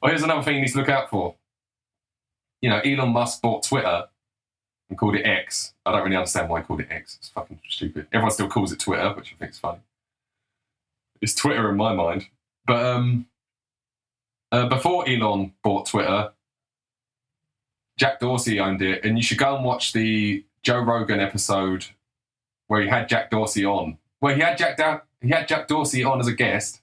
Oh, here's another thing you need to look out for. You know, Elon Musk bought Twitter and called it X. I don't really understand why he called it X. It's fucking stupid. Everyone still calls it Twitter, which I think is funny. It's Twitter in my mind. But before Elon bought Twitter, Jack Dorsey owned it, and you should go and watch the Joe Rogan episode where he had Jack Dorsey on. Where he had Jack Dorsey on as a guest,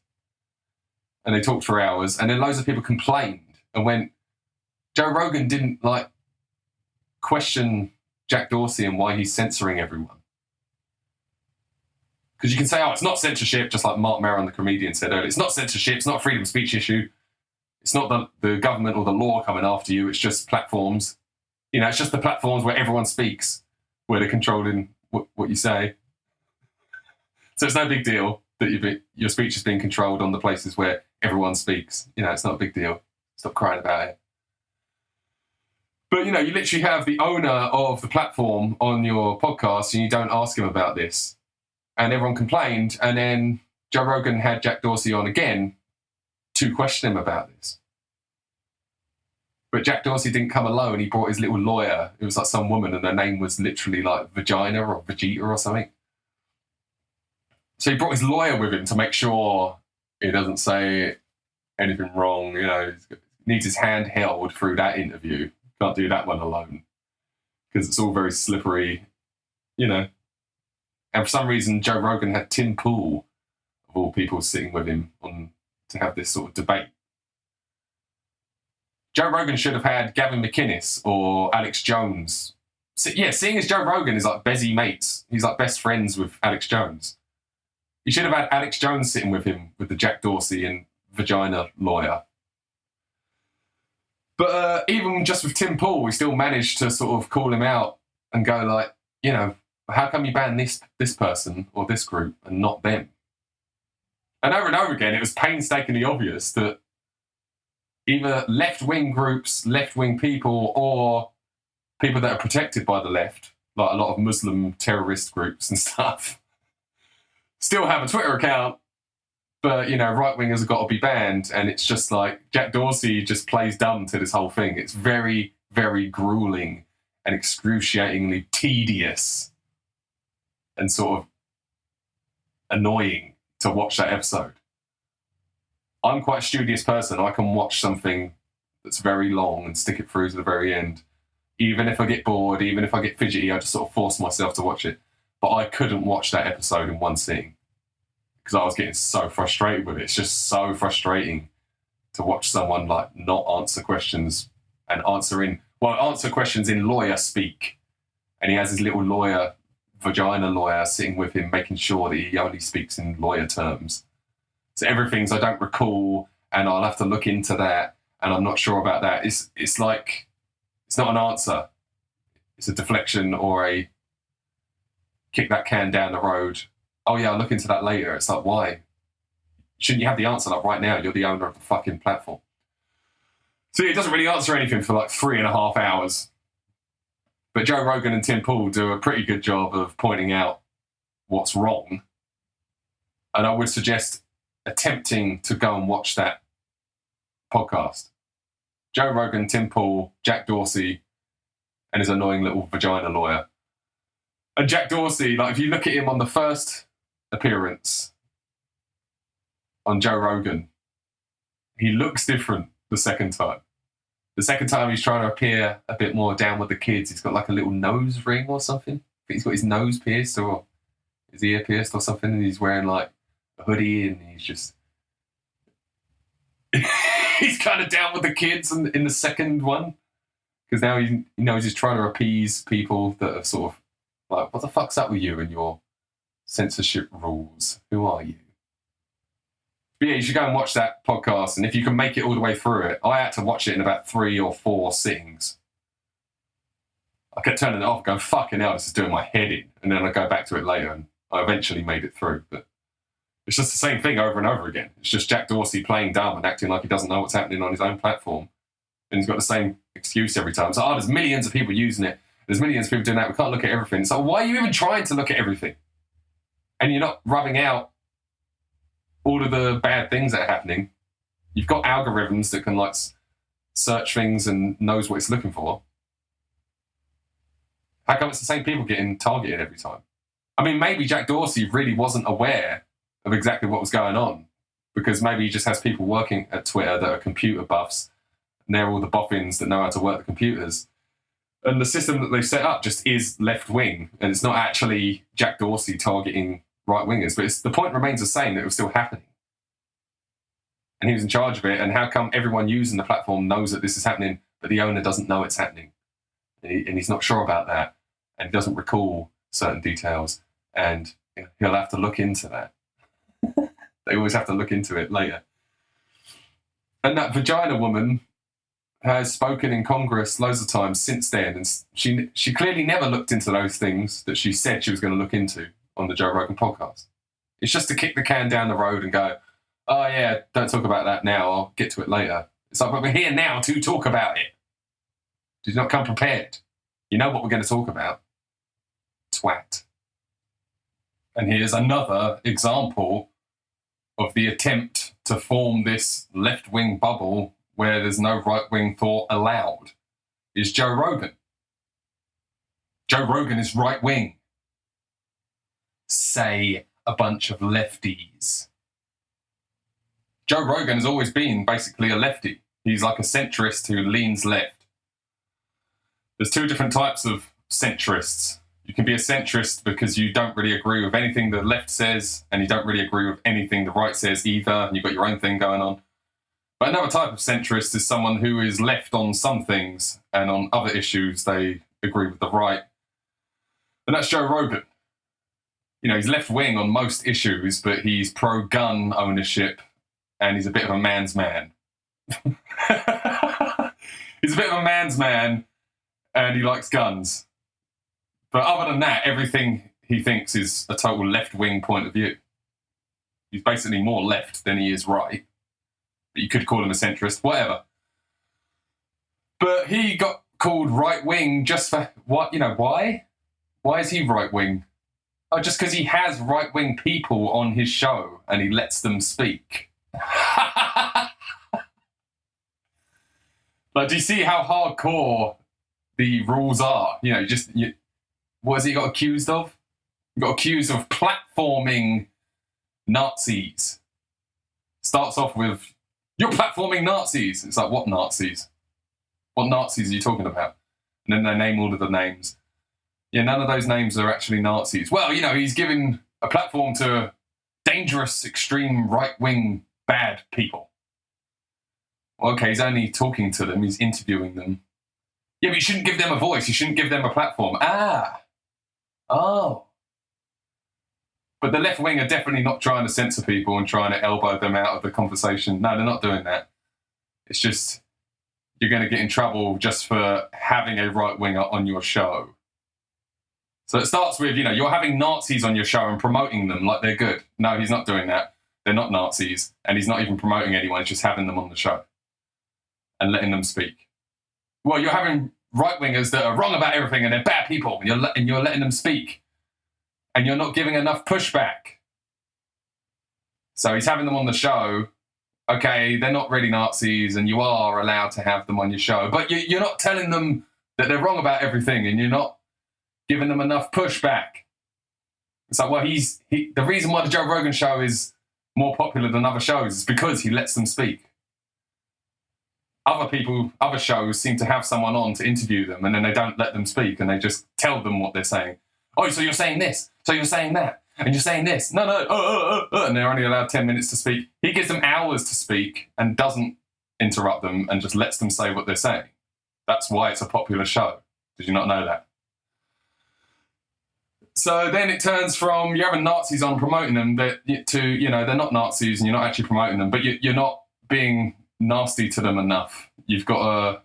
and they talked for hours, and then loads of people complained and went, Joe Rogan didn't question Jack Dorsey and why he's censoring everyone. Because you can say, it's not censorship, just like Mark Maron, the comedian, said earlier. It's not censorship, it's not a freedom of speech issue. It's not the government or the law coming after you, it's just platforms. You know, it's just the platforms where everyone speaks, where they're controlling what you say. So it's no big deal that your speech is being controlled on the places where everyone speaks. You know, it's not a big deal. Stop crying about it. But, you know, you literally have the owner of the platform on your podcast and you don't ask him about this. And everyone complained. And then Joe Rogan had Jack Dorsey on again to question him about this. But Jack Dorsey didn't come alone. He brought his little lawyer. It was like some woman and her name was literally like Vagina or Vegeta or something. So he brought his lawyer with him to make sure he doesn't say anything wrong. You know, he needs his hand held through that interview. Can't do that one alone because it's all very slippery, you know. And for some reason, Joe Rogan had Tim Pool, of all people, sitting with him to have this sort of debate. Joe Rogan should have had Gavin McInnes or Alex Jones. So, yeah, seeing as Joe Rogan is like Bezzy mates, he's like best friends with Alex Jones. You should have had Alex Jones sitting with him with the Jack Dorsey and Vagina lawyer. But even just with Tim Pool, we still managed to sort of call him out and go like, you know, how come you ban this person or this group and not them? And over again, it was painstakingly obvious that either left-wing groups, left-wing people, or people that are protected by the left, like a lot of Muslim terrorist groups and stuff, still have a Twitter account, but, you know, right-wingers have got to be banned. And it's just like Jack Dorsey just plays dumb to this whole thing. It's very, very grueling and excruciatingly tedious and sort of annoying to watch that episode. I'm quite a studious person. I can watch something that's very long and stick it through to the very end. Even if I get bored, even if I get fidgety, I just sort of force myself to watch it. But I couldn't watch that episode in one sitting because I was getting so frustrated with it. It's just so frustrating to watch someone like not answer questions and answer questions in lawyer speak. And he has his little lawyer, Vagina lawyer, sitting with him, making sure that he only speaks in lawyer terms. So everything's I don't recall, and I'll have to look into that, and I'm not sure about that. It's like, it's not an answer. It's a deflection or a kick that can down the road. Oh yeah, I'll look into that later. It's like, why? Shouldn't you have the answer like right now? You're the owner of the fucking platform. So it doesn't really answer anything for like 3.5 hours. But Joe Rogan and Tim Pool do a pretty good job of pointing out what's wrong. And I would suggest attempting to go and watch that podcast. Joe Rogan, Tim Pool, Jack Dorsey, and his annoying little vagina lawyer. And Jack Dorsey, like if you look at him on the first appearance on Joe Rogan, he looks different the second time. The second time he's trying to appear a bit more down with the kids. He's got like a little nose ring or something. I think he's got his nose pierced or his ear pierced or something, and he's wearing like a hoodie, and he's just he's kind of down with the kids in the second one, because now he knows he's trying to appease people that are sort of like, what the fuck's up with you and your censorship rules? Who are you? But yeah, you should go and watch that podcast, and if you can make it all the way through it, I had to watch it in about 3 or 4 sittings. I kept turning it off, going, fucking hell, this is doing my head in, and then I go back to it later, and I eventually made it through. But it's just the same thing over and over again. It's just Jack Dorsey playing dumb and acting like he doesn't know what's happening on his own platform, and he's got the same excuse every time. So, there's millions of people using it. There's millions of people doing that. We can't look at everything. So why are you even trying to look at everything? And you're not rubbing out all of the bad things that are happening. You've got algorithms that can like search things and knows what it's looking for. How come it's the same people getting targeted every time? I mean, maybe Jack Dorsey really wasn't aware of exactly what was going on, because maybe he just has people working at Twitter that are computer buffs, and they're all the boffins that know how to work the computers. And the system that they've set up just is left-wing, and it's not actually Jack Dorsey targeting right-wingers, but the point remains the same, that it was still happening. And he was in charge of it, and how come everyone using the platform knows that this is happening, but the owner doesn't know it's happening? And he's not sure about that, and he doesn't recall certain details, and he'll have to look into that. They always have to look into it later. And that vagina woman has spoken in Congress loads of times since then, and she clearly never looked into those things that she said she was going to look into on the Joe Rogan podcast. It's just to kick the can down the road and go, oh yeah, don't talk about that now, I'll get to it later. It's like, but we're here now to talk about it. Did you not come prepared? You know what we're going to talk about. Twat. And here's another example of the attempt to form this left-wing bubble where there's no right-wing thought allowed, is Joe Rogan. Joe Rogan is right-wing. Say a bunch of lefties. Joe Rogan has always been basically a lefty. He's like a centrist who leans left. There's two different types of centrists. You can be a centrist because you don't really agree with anything the left says, and you don't really agree with anything the right says either, and you've got your own thing going on. But another type of centrist is someone who is left on some things, and on other issues they agree with the right. And that's Joe Rogan. You know, he's left-wing on most issues, but he's pro-gun ownership, and he's a bit of a man's man. He's a bit of a man's man, and he likes guns. But other than that, everything he thinks is a total left-wing point of view. He's basically more left than he is right. But you could call him a centrist, whatever. But he got called right-wing just for, what? You know, why? Why is he right-wing? Oh, just because he has right-wing people on his show and he lets them speak. Like, do you see how hardcore the rules are? You know, what has he got accused of? He got accused of platforming Nazis. Starts off with, you're platforming Nazis. It's like, what Nazis? What Nazis are you talking about? And then they name all of the names. Yeah, none of those names are actually Nazis. Well, you know, he's giving a platform to dangerous, extreme, right-wing, bad people. Well, okay, he's only talking to them. He's interviewing them. Yeah, but you shouldn't give them a voice. You shouldn't give them a platform. Oh. But the left wing are definitely not trying to censor people and trying to elbow them out of the conversation. No, they're not doing that. It's just, you're going to get in trouble just for having a right winger on your show. So it starts with, you know, you're having Nazis on your show and promoting them like they're good. No, he's not doing that. They're not Nazis. And he's not even promoting anyone. He's just having them on the show and letting them speak. Well, you're having right-wingers that are wrong about everything and they're bad people, and you're letting them speak. And you're not giving enough pushback. So he's having them on the show. Okay, they're not really Nazis, and you are allowed to have them on your show. But you're not telling them that they're wrong about everything, and you're not giving them enough pushback. It's like, well, the reason why the Joe Rogan show is more popular than other shows is because he lets them speak. Other shows seem to have someone on to interview them, and then they don't let them speak, and they just tell them what they're saying. Oh, so you're saying this, so you're saying that, and you're saying this. No, and they're only allowed 10 minutes to speak. He gives them hours to speak and doesn't interrupt them and just lets them say what they're saying. That's why it's a popular show. Did you not know that? So then it turns from you're having Nazis on promoting them to, you know, they're not Nazis and you're not actually promoting them, but you're not being nasty to them enough. You've got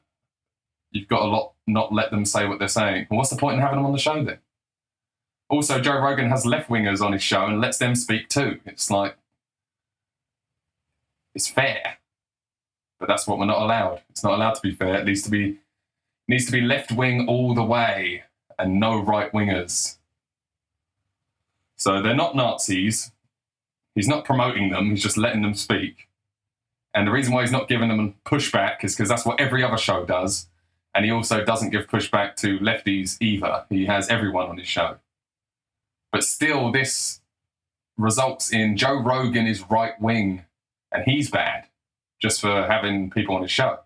to not let them say what they're saying. Well, what's the point in having them on the show then? Also, Joe Rogan has left-wingers on his show and lets them speak too. It's like, it's fair. But that's what we're not allowed. It's not allowed to be fair. It needs to be left-wing all the way and no right-wingers. So they're not Nazis. He's not promoting them. He's just letting them speak. And the reason why he's not giving them pushback is because that's what every other show does. And he also doesn't give pushback to lefties either. He has everyone on his show. But still, this results in Joe Rogan is right-wing and he's bad just for having people on his show.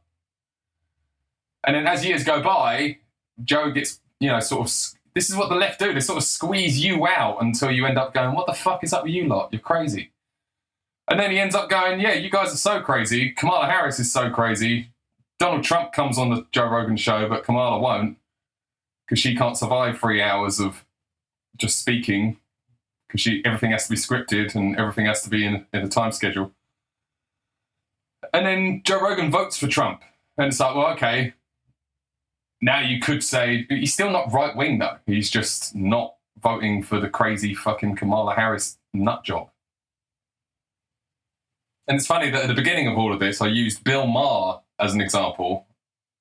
And then as years go by, Joe gets, sort of, this is what the left do. They sort of squeeze you out until you end up going, what the fuck is up with you lot? You're crazy. And then he ends up going, yeah, you guys are so crazy. Kamala Harris is so crazy. Donald Trump comes on the Joe Rogan show, but Kamala won't because she can't survive 3 hours of just speaking because everything has to be scripted and everything has to be in a time schedule. And then Joe Rogan votes for Trump. And it's like, well, okay. Now you could say he's still not right-wing, though. He's just not voting for the crazy fucking Kamala Harris nut job. And it's funny that at the beginning of all of this, I used Bill Maher as an example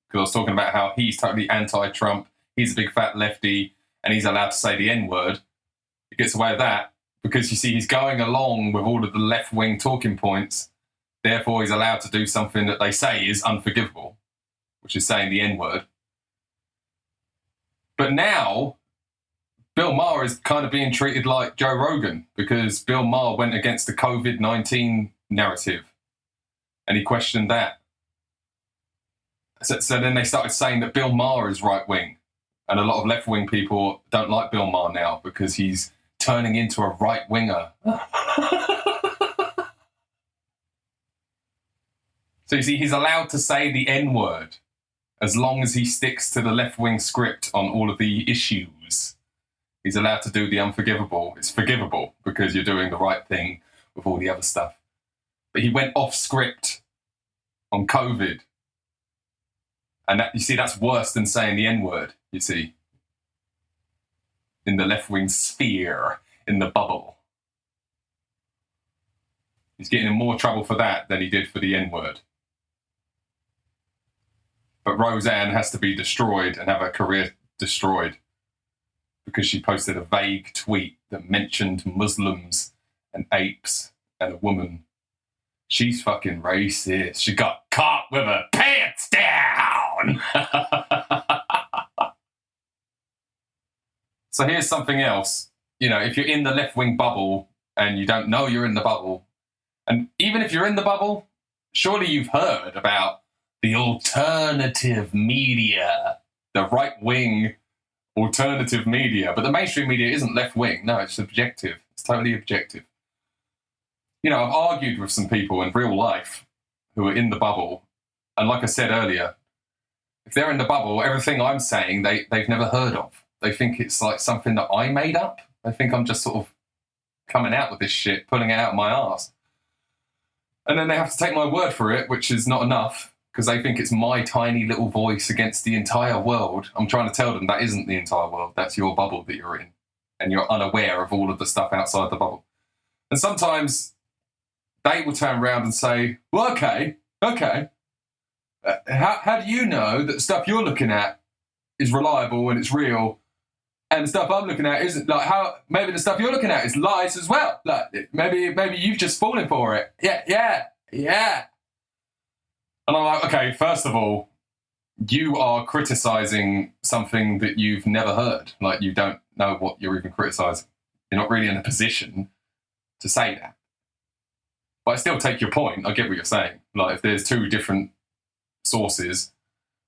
because I was talking about how he's totally anti-Trump. He's a big fat lefty and he's allowed to say the N-word. He gets away with that because, you see, he's going along with all of the left-wing talking points. Therefore, he's allowed to do something that they say is unforgivable, which is saying the N-word. But now, Bill Maher is kind of being treated like Joe Rogan because Bill Maher went against the COVID-19 narrative and he questioned that. So then they started saying that Bill Maher is right-wing. And a lot of left-wing people don't like Bill Maher now because he's turning into a right-winger. So you see, he's allowed to say the N-word as long as he sticks to the left-wing script on all of the issues. He's allowed to do the unforgivable. It's forgivable because you're doing the right thing with all the other stuff. But he went off script on COVID. And that, you see, that's worse than saying the N-word, you see. In the left-wing sphere, in the bubble. He's getting in more trouble for that than he did for the N-word. But Roseanne has to be destroyed and have her career destroyed because she posted a vague tweet that mentioned Muslims and apes and a woman. She's fucking racist. She got caught with her pants down. So here's something else. If you're in the left-wing bubble and you don't know you're in the bubble, and even if you're in the bubble, surely you've heard about the alternative media, the right-wing alternative media. But the mainstream media isn't left-wing. No, it's objective. It's totally objective. I've argued with some people in real life who are in the bubble. And like I said earlier, if they're in the bubble, everything I'm saying, they've never heard of. They think it's like something that I made up. They think I'm just sort of coming out with this shit, pulling it out of my arse. And then they have to take my word for it, which is not enough, because they think it's my tiny little voice against the entire world. I'm trying to tell them that isn't the entire world. That's your bubble that you're in. And you're unaware of all of the stuff outside the bubble. And sometimes they will turn around and say, well, okay. How do you know that the stuff you're looking at is reliable and it's real? And the stuff I'm looking at isn't, like, how maybe the stuff you're looking at is lies as well. Like, maybe you've just fallen for it. Yeah. And I'm like, okay, first of all, you are criticizing something that you've never heard. Like, you don't know what you're even criticizing. You're not really in a position to say that. But I still take your point. I get what you're saying. Like, if there's two different sources,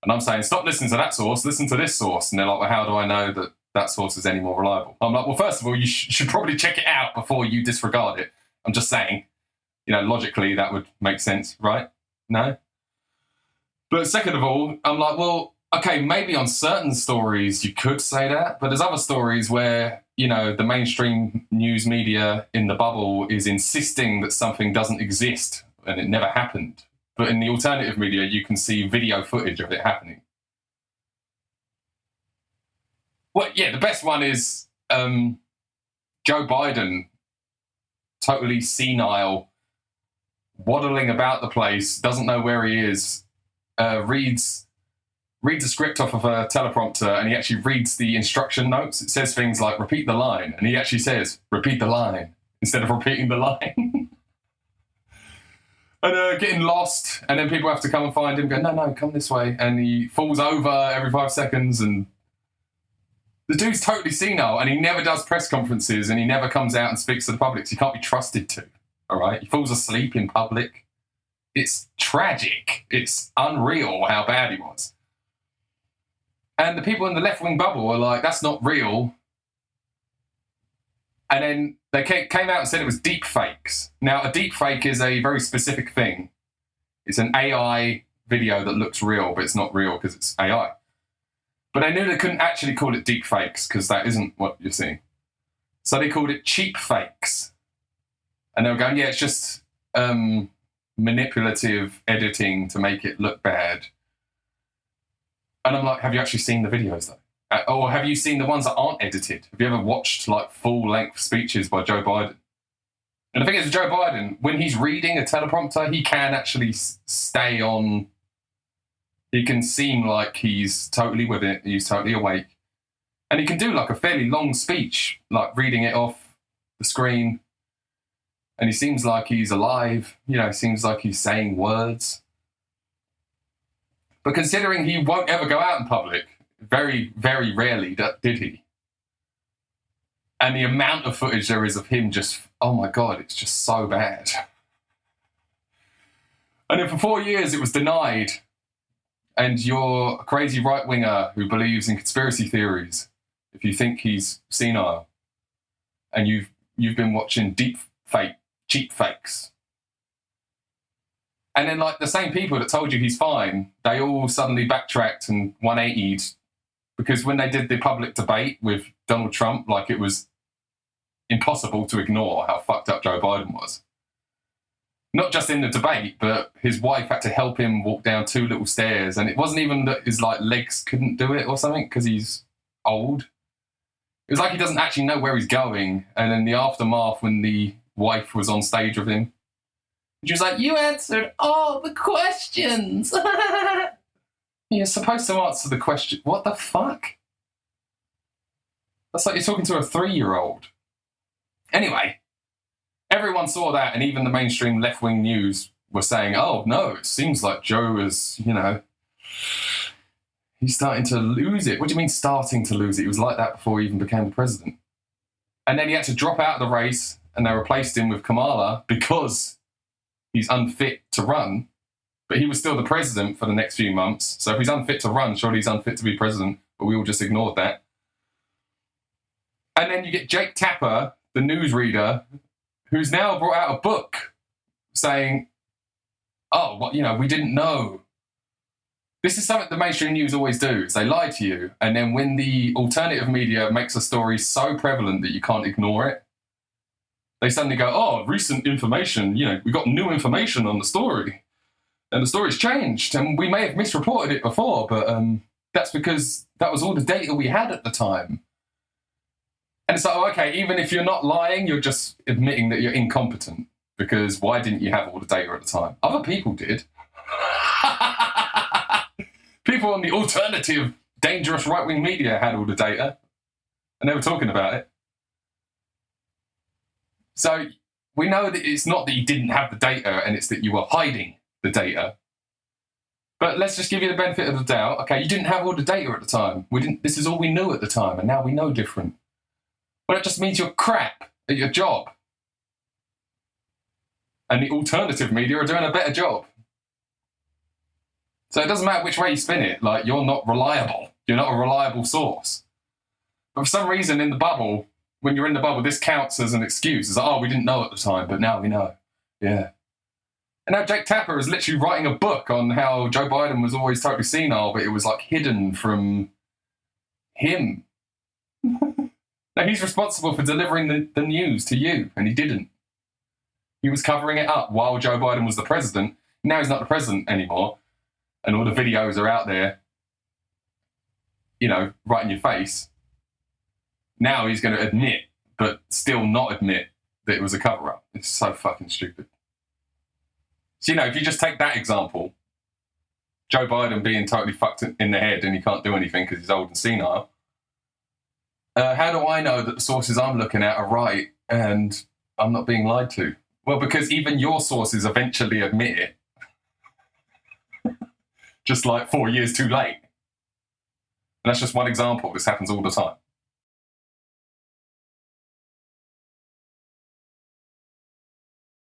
and I'm saying, stop listening to that source, listen to this source. And they're like, well, how do I know that that source is any more reliable? I'm like, well, first of all, you should probably check it out before you disregard it. I'm just saying, logically that would make sense, right? No? But second of all, I'm like, well, okay, maybe on certain stories you could say that, but there's other stories where, the mainstream news media in the bubble is insisting that something doesn't exist and it never happened. But in the alternative media, you can see video footage of it happening. Well, yeah, the best one is Joe Biden, totally senile, waddling about the place, doesn't know where he is, reads a script off of a teleprompter, and he actually reads the instruction notes. It says things like, repeat the line, and he actually says, repeat the line, instead of repeating the line. and getting lost, and then people have to come and find him, go, no, come this way, and he falls over every 5 seconds, and the dude's totally senile, and he never does press conferences, and he never comes out and speaks to the public, so he can't be trusted to, all right? He falls asleep in public. It's tragic. It's unreal how bad he was. And the people in the left-wing bubble are like, that's not real. And then they came out and said it was deep fakes. Now, a deep fake is a very specific thing. It's an AI video that looks real, but it's not real because it's AI. But they knew they couldn't actually call it deep fakes because that isn't what you're seeing. So they called it cheap fakes. And they were going, yeah, it's just manipulative editing to make it look bad. And I'm like, have you actually seen the videos, though? Or have you seen the ones that aren't edited? Have you ever watched, like, full-length speeches by Joe Biden? And the thing is, with Joe Biden, when he's reading a teleprompter, he can actually stay on. He can seem like he's totally with it. He's totally awake. And he can do, like, a fairly long speech, like, reading it off the screen. And he seems like he's alive. You know, he seems like he's saying words. But considering he won't ever go out in public, very, very rarely did he. And the amount of footage there is of him just, oh my God, it's just so bad. And then for 4 years it was denied. And you're a crazy right-winger who believes in conspiracy theories, if you think he's senile. And you've been watching cheap fakes. And then, like, the same people that told you he's fine, they all suddenly backtracked and 180'd. Because when they did the public debate with Donald Trump, like, it was impossible to ignore how fucked up Joe Biden was. Not just in the debate, but his wife had to help him walk down 2 little stairs. And it wasn't even that his, like, legs couldn't do it or something because he's old. It was like he doesn't actually know where he's going. And then the aftermath when the wife was on stage with him, she was like, you answered all the questions. You're supposed to answer the question. What the fuck? That's like you're talking to a 3-year-old. Anyway, everyone saw that, and even the mainstream left-wing news were saying, oh, no, it seems like Joe is, you know, he's starting to lose it. What do you mean starting to lose it? He was like that before he even became the president. And then he had to drop out of the race, and they replaced him with Kamala because he's unfit to run. But he was still the president for the next few months. So if he's unfit to run, surely he's unfit to be president. But we all just ignored that. And then you get Jake Tapper, the newsreader, who's now brought out a book saying, oh, well, you know, we didn't know. This is something the mainstream news always do, is they lie to you. And then when the alternative media makes a story so prevalent that you can't ignore it, they suddenly go, oh, recent information, you know, we got new information on the story. And the story's changed, and we may have misreported it before, but that's because that was all the data we had at the time. And it's like, oh, okay, even if you're not lying, you're just admitting that you're incompetent, because why didn't you have all the data at the time? Other people did. People on the alternative, dangerous right-wing media had all the data, and they were talking about it. So we know that it's not that you didn't have the data, and it's that you were hiding the data. But let's just give you the benefit of the doubt. Okay, you didn't have all the data at the time. This is all we knew at the time, and now we know different. Well, that just means you're crap at your job. And the alternative media are doing a better job. So it doesn't matter which way you spin it, like, you're not reliable. You're not a reliable source. But for some reason in the bubble, when you're in the bubble, this counts as an excuse. It's like, oh, we didn't know at the time, but now we know. Yeah. And now Jake Tapper is literally writing a book on how Joe Biden was always totally senile, but it was, like, hidden from him. Now, he's responsible for delivering the news to you, and he didn't. He was covering it up while Joe Biden was the president. Now he's not the president anymore, and all the videos are out there, you know, right in your face. Now he's going to admit, but still not admit, that it was a cover-up. It's so fucking stupid. So, you know, if you just take that example, Joe Biden being totally fucked in the head and he can't do anything because he's old and senile, how do I know that the sources I'm looking at are right and I'm not being lied to? Well, because even your sources eventually admit it. Just like 4 years too late. And that's just one example. This happens all the time.